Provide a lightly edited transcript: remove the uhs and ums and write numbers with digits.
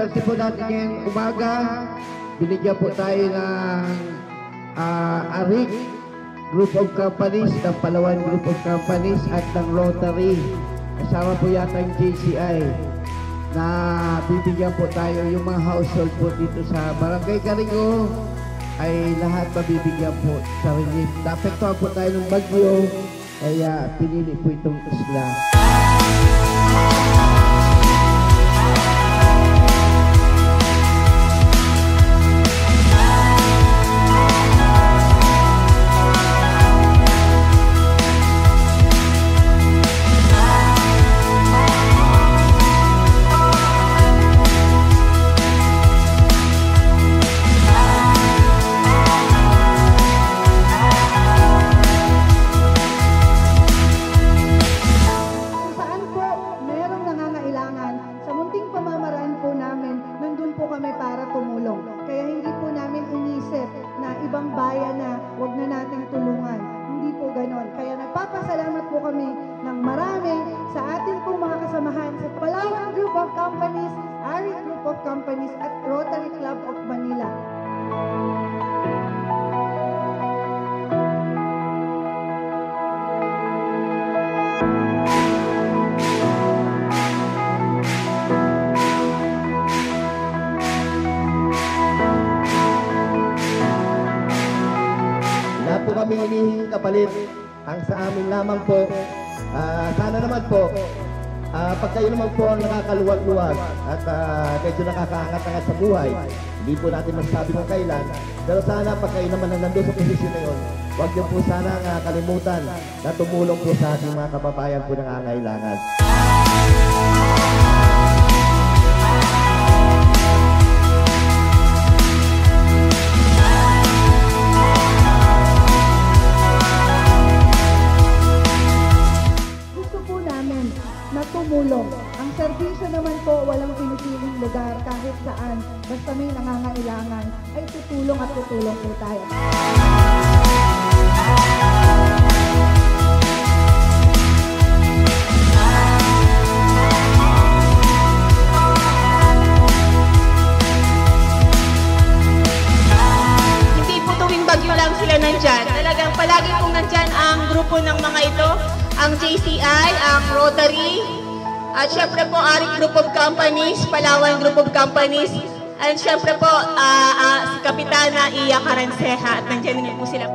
swerte po natin ngayong umaga. Binigyan po tayo ng ARIC Group of Companies, ng Palawan Group of Companies at ng Rotary. Kasama po yata yung JCI na bibigyan po tayo yung mga household po dito sa Barangay Carigo ay lahat mabibigyan po sa relief. Naapektuhan po tayo ng bagyo kaya pinili po itong isla. Nagpapasalamat po kami ng marami sa ating pong mga kasamahan sa Palawan Group of Companies, ARIC Group of Companies at Rotary Club of Manila. Wala po kami hinihingi kapalit. Ang sa amin lamang po, sana naman po, pag kayo naman po nakakaluwag-luwag at medyo nakakaangat-angat sa buhay, hindi po natin masasabi kung kailan, pero sana pag kayo naman nandun sa posisyon na yun, huwag niyo po sana kalimutan na tumulong po sa ating mga kababayan po nangangailangan. Tumulong. Ang serbisyo naman po walang pinipiling lugar kahit saan. Basta may nangangailangan ay tutulong at tutulong po tayo. Hindi po tuwing bagyo lang sila nandyan. Talagang palagi pong nandyan ang grupo ng mga ito, ang JCI, ang Rotary, at syempre po, ARIC Group of Companies, Palawan Group of Companies, and syempre po, si Kapitana Iya Caranceja, at nandiyan din po sila.